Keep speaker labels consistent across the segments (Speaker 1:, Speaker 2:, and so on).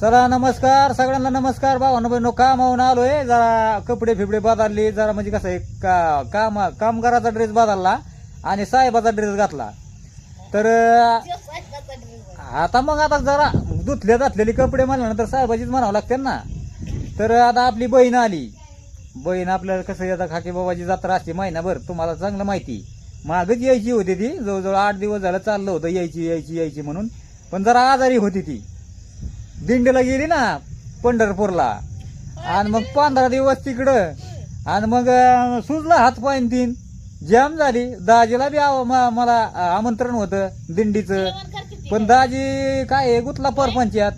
Speaker 1: चला नमस्कार सगळ्यांना, नमस्कार भावांनो बहिणींनो. कामावून आलोय, जरा कपडे फिपडे बदलले, जरा म्हणजे कसं आहे कामगाराचा ड्रेस बदलला आणि साहेबाचा ड्रेस घातला. तर आता जरा धुतलेली कपडे म्हणल्यानंतर साहेबाचीच म्हणावं लागते ना. तर आता आपली बहीण आली. बहीण आपल्याला कसं येतात, खाकी बाबाची जत्रा असते महिनाभर, तुम्हाला चांगलं माहिती. मागच यायची होती ती, जवळजवळ 8 दिवस झालं चाललं होतं यायची म्हणून. पण जरा आजारी होती ती, दिंडीला गेली ना पंढरपूरला, आणि मग 15 दिवस तिकडं, आणि मग सुजला हातपाय तीन, जाम झाली. दाजीला बी मला आमंत्रण होतं दिंडीचं, पण दाजी काय गुतला परपंचात.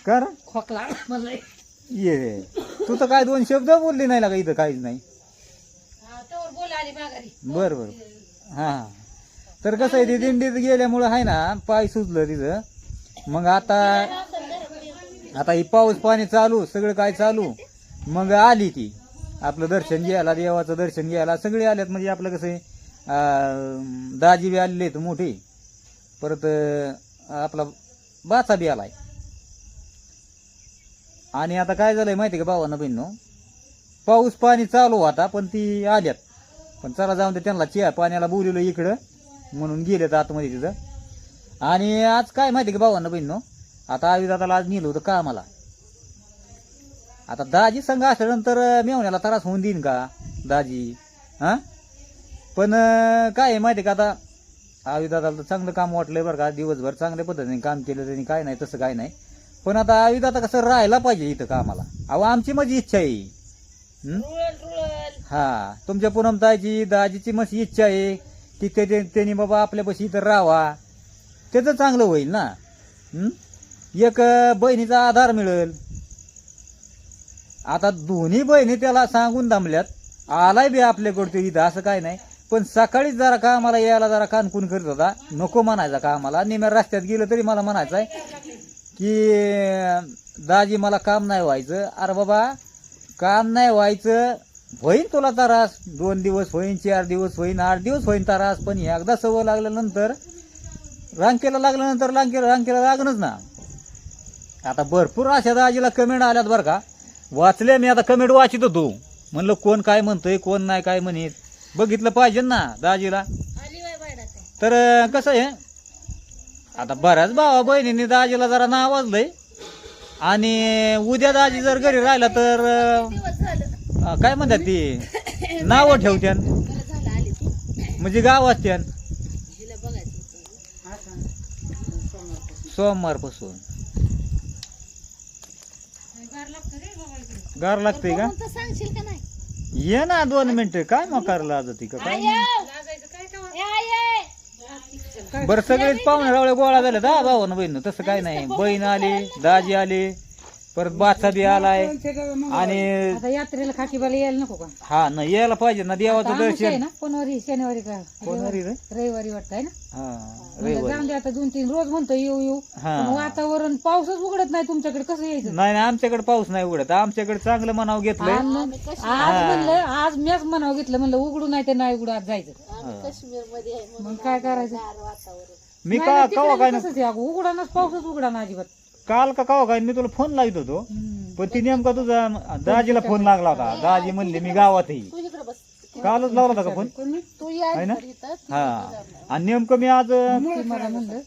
Speaker 1: कर
Speaker 2: खोकला मला
Speaker 1: ये तू तर काय 2 शब्द बोलली नाही लागा, इथं काहीच नाही. बर बर हा. तर कसं आहे, ती दिंडीत गेल्यामुळं आहे ना पाय सुजलं तिचं. मग आता ही पाऊस पाणी चालू, सगळं काय चालू, मग आली ती आपलं दर्शन घ्यायला, देवाचं दर्शन घ्यायला सगळे आल्यात. म्हणजे आपलं कसं आहे, दाजी बी आलेले आहेत मोठी, परत आपला बाचा बी आलाय. आणि आता काय झालंय माहिती का भावांनो बहिणींनो, पाऊस पाणी चालू होता पण ती आल्यात. पण चला जाऊन दे, त्यांना चिया पाण्याला बोलवलं इकडं म्हणून गेलेत आतमध्ये तिथं. आणि आज काय माहिती का भावांनो बहिणींनो, आता आविदादाला आज नेलं होतं कामाला. आता दाजी संघ असल्यानंतर मेवण्याला त्रास होऊन देईन का दाजी? हा. पण काय आहे माहिती का, आता आविदादाला तर चांगलं काम वाटलंय बरं का, दिवसभर चांगल्या पद्धतीने काम केलं त्यांनी, काय नाही तसं काय नाही. पण आता आविदादा कसं राहायला पाहिजे इथं कामाला. अहो आमची माझी इच्छा आहे. हा, तुमच्या पूनमताईची दाजीची मस्त इच्छा आहे की त्यांनी बाबा आपल्यापाशी इथं राहावा, त्याचं चांगलं होईल ना. एक बहिणीचा आधार मिळेल. आता दोन्ही बहिणी त्याला सांगून दमल्यात, आलाय बी आपल्याकडे इथं, असं काय नाही. पण सकाळीच जरा कामाला यायला जरा कानकून करत होता, नको म्हणायचा कामाला. निम्या रस्त्यात गेलं तरी मला म्हणायचं आहे की दाजी मला काम नाही व्हायचं. अरे बाबा, काम नाही व्हायचं, होईन तुला त्रास, 2 दिवस होईन, 4 दिवस होईन, 8 दिवस होईन त्रास, पण एकदा सवय लागल्यानंतर, रांकेला लागल्यानंतर रांकेला लागणच ना. आता भरपूर अशा दाजीला कमेंट आल्यात बरं का, वाचले मी. आता कमेंट वाचित होतो, म्हणलं कोण काय म्हणतंय, कोण नाही काय म्हणत, बघितलं पाहिजे ना दाजीला. तर कसं आहे, आता बऱ्याच भावा बहिणींनी दाजीला जरा नावाजलंय. आणि उद्या दाजी जर घरी राहिला तर काय म्हणतात ती, नावं ठेवत्यान, म्हणजे गावात त्यान. सोमवारपासून गार लागतंय का? ये ना 2 मिनिटं, काय मग करायला जाती का काय? बरं, सगळेच पाहुणे रावळे गोळा झाले दा भावानं बहिण, तसं काय नाही. बहीण आली, दाजी आले, परत बाचा बी आलाय. आणि
Speaker 2: आता यात्रेला खाकीबाला यायला नको का?
Speaker 1: हा ना, यायला पाहिजे ना, देवाचं दर्शन.
Speaker 2: कोणवारी, शनिवारी का रविवारी वाटतंय ना. जाऊन दे आता, 2-3 रोज म्हणतो येऊ. वातावरण, पाऊसच उघडत नाही तुमच्याकडे, कसं यायचं?
Speaker 1: नाही, आमच्याकडे पाऊस नाही उघडत. आमच्याकडे चांगलं म्हणावं घेतलंय.
Speaker 2: आज मीच म्हणावं घेतलं, म्हणलं उघडू नाही तर नाही उघडू, आज जायचं. मग काय करायचं?
Speaker 1: मी का कवा काय
Speaker 2: उघडानाच, पाऊसच उघडा ना अजिबात.
Speaker 1: काल का कवा काय मी तुला फोन लावित होतो, पण ती नेमका तुझा दाजीला फोन लागला होता. दाजी म्हणले मी गावात येईल. कालच लावला होता का फोन? आहे ना. हा, आणि नेमकं मी आज
Speaker 2: मला म्हणलं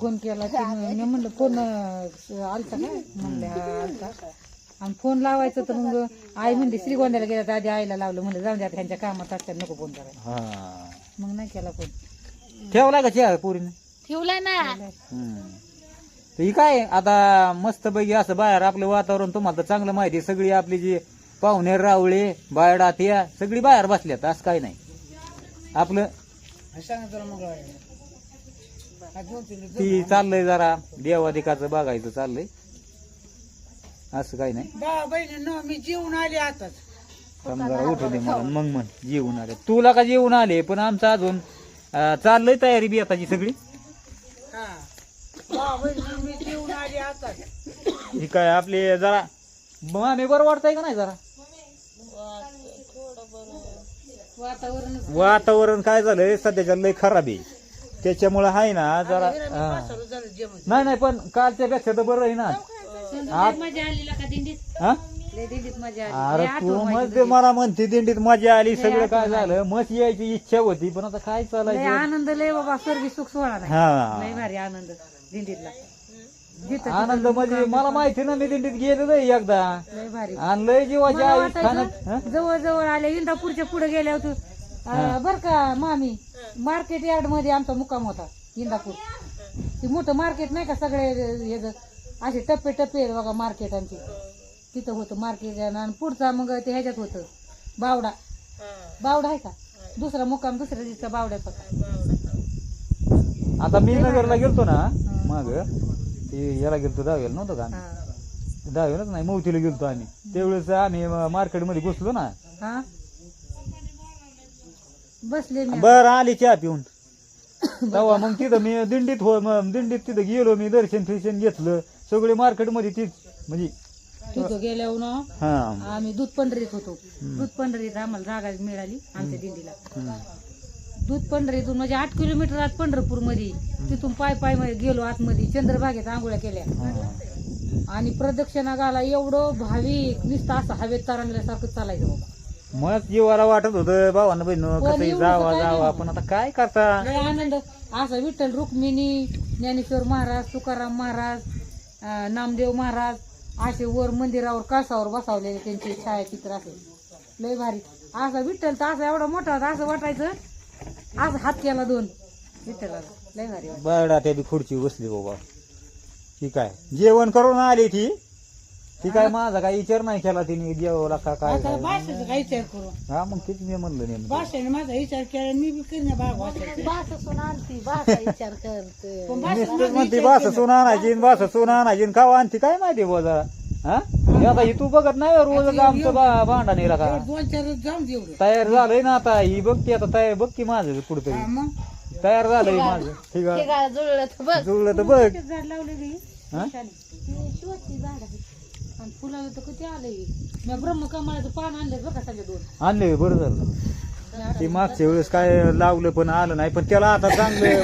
Speaker 2: फोन केला, मी म्हणलं फोन आलता का, म्हणले आलता. आणि फोन लावायचं तर मग आई म्हणते श्रीगोंद्याला गेला, आधी आईला लावलं. म्हणलं जाऊन द्या, त्यांच्या कामात असतात, नको फोन करायला. मग नाही केला फोन.
Speaker 1: ठेवला का चहा पोरीने?
Speaker 3: ठेवलाय ना.
Speaker 1: ही काय आता मस्त पैकी असं बाहेर आपलं वातावरण, तुम्हाला तर चांगलं माहिती. सगळी आपली जी पाहुणे रावळे बायडात या सगळी बाहेर बसल्यात, असं काही नाही. आपलं ती चाललंय जरा देवाधिकाचं बघायचं चाललंय, असं काही नाही.
Speaker 2: मी जेवून आले आताच.
Speaker 1: जरा उठू दे मला, मग म्हण जेवून आले. तुला का जेवून आले, पण आमचं अजून चाललंय तयारी बी आताची सगळी. ही काय आपली जरा मामी बरं वाटतंय का नाही जरा?
Speaker 2: वातावरणच
Speaker 1: वातावरण काय झालंय सध्याच्या लय खराब आहे, त्याच्यामुळे आहे ना जरा नाही नाही, पण कालच्या पेक्षा तर बरं आहे ना.
Speaker 2: मजा आली का दिंडीत?
Speaker 1: हा
Speaker 2: लय दिंडीत मजा आली.
Speaker 1: अरे
Speaker 2: लय
Speaker 1: तू
Speaker 2: आठवण
Speaker 1: मग मला म्हणते दिंडीत मजा आली, सगळं काय
Speaker 2: आठवण
Speaker 1: झालं मस्त यायची इच्छा होती, पण आता काय
Speaker 2: लय
Speaker 1: चालायचं.
Speaker 2: आनंद लय बाबा, स्वर्गी सुख सोहळा नाही.
Speaker 1: हा
Speaker 2: लय भारी आनंद दिंडीतला. जिथं
Speaker 1: आनंद म्हणजे मला माहिती ना, मी दिंडीत गेलेलो आहे एकदा,
Speaker 2: लय भारी.
Speaker 1: आणि लय जीवाची
Speaker 2: मला
Speaker 1: आई
Speaker 2: वाटायचं
Speaker 1: खाण्यात.
Speaker 2: जवळ जवळ आले, इंदापूरच्या पुढे गेल्यावर तू बर का मामी, मार्केट यार्ड मध्ये आमचा मुक्काम होता इंदापूर. ते मोठं मार्केट नाही का, सगळे असे टप्पे टप्पे आहेत बघा मार्केटांचे, तिथं होतं मार्केट. आणि पुढचा मग ते ह्याच्यात होतं बावडा. बावडा आहे का दुसरा मुक्काम, दुसऱ्या दिवसा बावड्यात होता.
Speaker 1: आता मी नगरला गेलतो ना मग, ते याला गेलतो दहावीला नव्हतं का आम्ही?
Speaker 2: हा.
Speaker 1: दहावीलाच नाही, मौतीला गेलतो आम्ही. त्यावेळेस आम्ही मार्केटमध्ये घुसलो ना.
Speaker 2: हा बसले मी.
Speaker 1: बरं आली चहा पिऊन तेव्हा मग तिथं मी दिंडीत दिंडीत तिथं गेलो, मी दर्शन फिर्शन घेतलं, सगळे मार्केटमध्ये तीच म्हणजे.
Speaker 2: तिथं गेल्यावर ना
Speaker 1: हा
Speaker 2: आम्ही दूध पंढरीत होतो. दूध पंढरीत आम्हाला जागा मिळाली आमच्या दिंडीला. दूध पंढरीतून म्हणजे 8 किलोमीटर आत पंढरपूर मध्ये, तिथून पाय पाय गेलो आतमध्ये, चंद्रभागेत आंघोळ्या केल्या आणि प्रदक्षिणा घाला. एवढं भाविक नुसतं असं हवेत तरंगल्यासारखं चालायचं बाबा.
Speaker 1: मग जीवाला वाटत होतं भावानं बहिण कसं जावा, पण आता काय करता.
Speaker 2: लय आनंद असा. विठ्ठल रुक्मिणी, ज्ञानेश्वर महाराज, तुकाराम महाराज, नामदेव महाराज असे वर मंदिरावर कासावर बसावलेले त्यांचे छायाचित्र असे लय भारी. असा विठ्ठल तर असा एवढा मोठा होता, असं वाटायचं असं हात केला दोन विठ्ठलाला. लय भारी.
Speaker 1: बरं त्या बी खुर्ची बसली बाबा. ती काय जेवण करून आली ती काय माझा काय विचार नाही केला तिने जेवला का काय
Speaker 2: आता भाषेचा काय विचार करू.
Speaker 1: हा मग तेच मी म्हणलं नाही.
Speaker 2: भाषेने माझा विचार केला, मी बी करीन भाषा सोनारती भाषा विचार करते.
Speaker 1: म्हणते बास सोन आणायची, बास सोन आणायची, खावा आणती काय माहिती बोजा. हा आता ही तू बघत नाही रोज आमचं भांडा नेला का.
Speaker 2: 2-4 जाऊन दे एवढं.
Speaker 1: तयार झालंय ना आता, ही बघती आता तयार, बघ की माझं कुठतरी तयार झालंय माझं. ठीक आहे जुळलं तर बघ.
Speaker 2: झाड लावले
Speaker 1: हा
Speaker 2: झाड आणि फुलाला तर किती आलंय. मी ब्रह्मकमळाचं पान आणलं बरं का सगळे 2.
Speaker 1: आणले बरं झालं. ते मागच्या वेळेस काय लावलं पण आलं नाही, पण त्याला आता चांगलं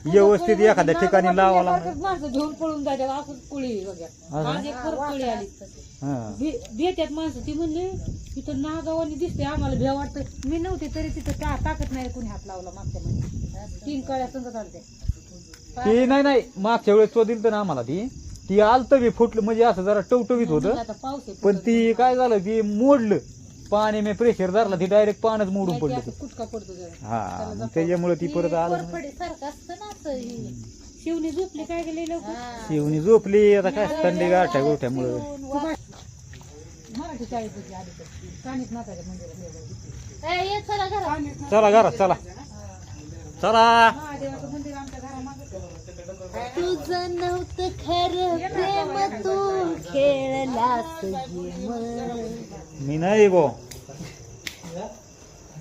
Speaker 1: व्यवस्थित एखाद्या ठिकाणी लावायला.
Speaker 2: माणसं घेऊन पळून जायचं असंच कुळी वगैरे. आज एक परत कुळी आली, भेट्यात माणसं. ती म्हणले तिथं नागावानी दिसते, आम्हाला भेव वाटतं. मी नव्हते तरी तिथं ताकद नाही कोणी हात लावला. मागच्या महिन्यात 3 कळ्या संगत आलते.
Speaker 1: ती नाही मागच्या वेळेस तो दिलत ना आम्हाला, ती आलत बी फुटलं म्हणजे असं जरा टवटवीत होतं.
Speaker 2: आता पाऊस आहे,
Speaker 1: पण ती काय झालं की मोडलं पाणी, मी प्रेशर धरला, ती डायरेक्ट पानच मोडून पडलं.
Speaker 2: असं कुटका पडतो जरा.
Speaker 1: हा मग त्याच्यामुळे ती परत आलं.
Speaker 2: सारखं असतं ना असं. शिवणी झोपली काय गेलेलं
Speaker 1: शिवणी झोपली, आता काय थंडी गाठ्या गोठ्यामुळे.
Speaker 2: मराठी शाळेत होती आधी तर. कानिक नाथाच्या मंदिरात.
Speaker 1: चला घरात चला चला.
Speaker 2: महादेवाचं मंदिर आमच्या घरामागे.
Speaker 3: तुझं नव्हतं खरं प्रेम, तू खेळलास गेम.
Speaker 1: मी नाही गो.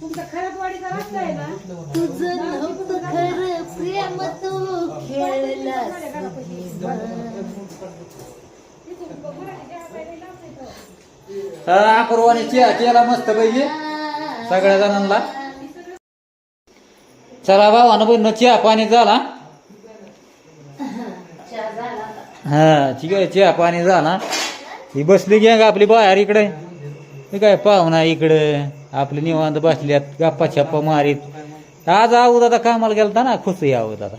Speaker 2: तुमचा खरंचवाडीचा रस्ता आहे ना.
Speaker 3: तुझं नव्हतं खरं प्रेम, तू खेळलास
Speaker 1: अपूर्वाने चहा केला मस्त पाहिजे सगळ्या जणांना. चला भावानं बहिण चहा पाणी झाला. हा ठीक आहे, चहा पाणी झाला. ही बसली गॅंग आपली बाहेर इकडे. हे काय पाहुणा इकडे आपले निवांत बसल्यात गप्पा छप्पा मारीत. आज आहोत आता कामाला गेलता ना, खुश आहोत आता.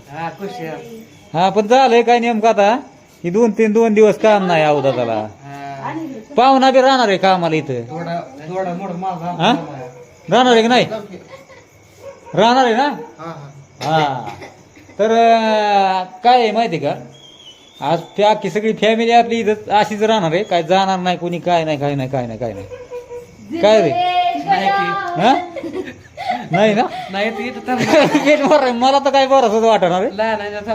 Speaker 1: हा पण झालंय काय नेमकं आता, ही 2 दिवस काम नाही आहोत त्याला. पाहुणा बी राहणार आहे कामाला इथं. हा राहणार आहे की नाही? राहणार आहे ना. हा तर काय आहे माहिती का, आज त्या अख्खी सगळी फॅमिली आपली इथं अशीच राहणार आहे. काय जाणार नाही कोणी, काय नाही काय नाही काय नाही काय नाही. काय रे हा नाही ना. मला तर काय बरंच वाटणार आहे.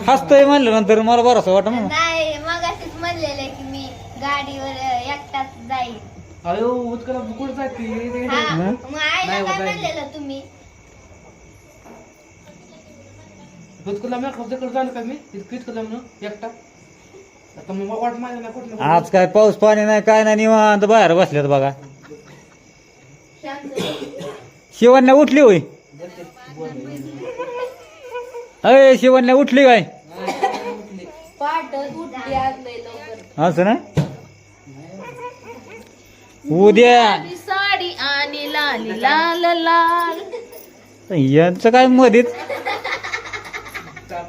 Speaker 1: हसतोय म्हणलं नंतर मला बरंच वाटणार.
Speaker 3: नाही. मग असेच म्हणलेलं की मी गाडीवर एकटाच जाईल. हा, मग आईला काय म्हणलेलं तुम्ही?
Speaker 1: आज काय पाऊस पाणी नाही काय नाही, निवांत बाहेर बसल्यात बघा. शिवण्या उठली होय? अय शिवण्या उठली काय? असं ना, उद्या
Speaker 4: साडी आणि लाली लाल लाल.
Speaker 1: यांचं काय मधीच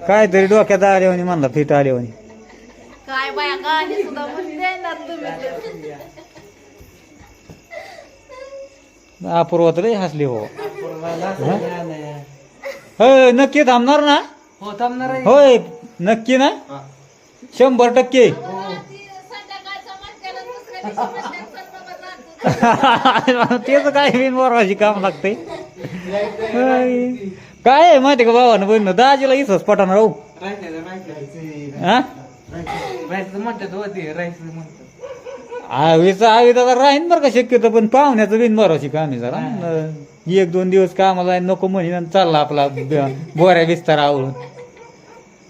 Speaker 1: काहीतरी डोक्यात आल्यावानी म्हणला, फिट आल्यावानी.
Speaker 4: काय बाया गाणी सुद्धा म्हणते ना तुम्ही.
Speaker 1: अपूर्वा तर लय हसली हो. होय नक्की थांबणार ना?
Speaker 5: हो थांबणार आहे.
Speaker 1: होय नक्की ना? 100%. तेच काय बिनबोराची काम लागते. काय आहे माहिती का भावानं बहिण, दाजीला इसच पटाना राहू. हा
Speaker 5: राहायचं म्हणतात होते, राहायचं म्हणतात.
Speaker 1: आवी दादा राहीन बरं का शक्यतो, पण पाहुण्याचं बिनबोराची काम आहे जरा. 1-2 दिवस कामाला नको म्हणून चालला आपला बोऱ्या बिस्तार आवरून.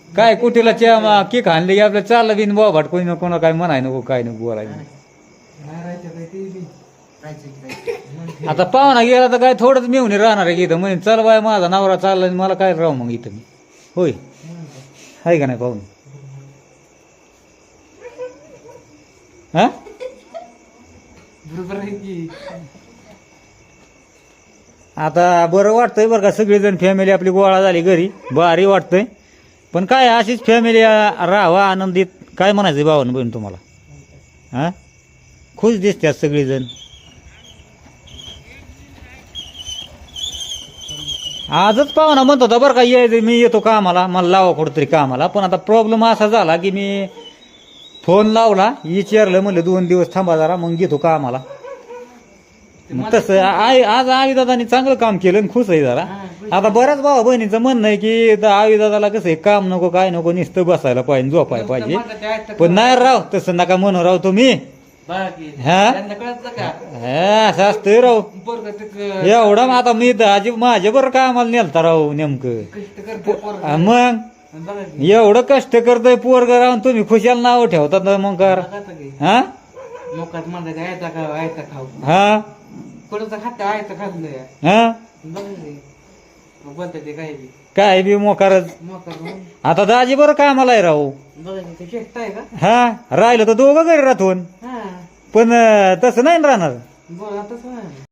Speaker 1: काय कुठेला च्या की खाणली की आपलं चाललं बिन बोभाट, कोणी कोणा काय म्हणाय नको, काय नको बोलायचं. आता पाहुणा गेला तर काय थोडंच मिळून राहणार आहे की इथं, म्हणजे चल बाय माझा नवरा चालला आणि मला काय राहू मग इथं मी. होय आहे का नाही पाहुणे? हा
Speaker 5: बरोबर आहे की.
Speaker 1: आता बरं वाटतंय बरं का, सगळेजण फॅमिली आपली गोळा झाली घरी, भारी वाटतंय. पण काय अशीच फॅमिली राहावा आनंदीत, काय म्हणायचं भावानं बहीण तुम्हाला? हा खुश दिसतात सगळेजण. आजच पाहुणा म्हणत होता बरं का, ये मी येतो कामाला, मला लावा कुठंतरी कामाला. पण आता प्रॉब्लेम असा झाला की मी फोन लावला, विचारलं, म्हणलं 2 दिवस थांबा जरा, मग घेतो कामाला. मग तसं आज आवीदादानी चांगलं काम केलं आणि खुश आहे जरा. आता बऱ्याच भावा बहिणीचं म्हणणं आहे की आवीदादाला कसं आहे, काम नको काय नको, नुसतं बसायला पाहिजे, झोपायला पाहिजे. पण नाही राव, तसं नका म्हणू राव तुम्ही. हा असं असतंय राव. एवढं आता मी दाजी माझ्या बरं कामाला नेलता राव नेमकं. मग एवढं कष्ट करतोय पोरग राहून तुम्ही खुशाल नाव ठेवतात ना मग कर. हा
Speaker 5: लोकात म्हणतात आयता खाऊ, आयता खाऊ.
Speaker 1: हा
Speaker 5: कोणाचं खात आयता खाल्लंय.
Speaker 1: हा
Speaker 5: बोलतात ते काही बी
Speaker 1: काय बी मोकारच.
Speaker 5: मोकार.
Speaker 1: आता दाजी बरं कामाला आहे राहू.
Speaker 5: बघा ते चेष्ट आहे का?
Speaker 1: हा राहिलं तर दोघं घरी राहतून,
Speaker 5: हा
Speaker 1: पण तसं नाही राहणार.
Speaker 5: बोला तसं.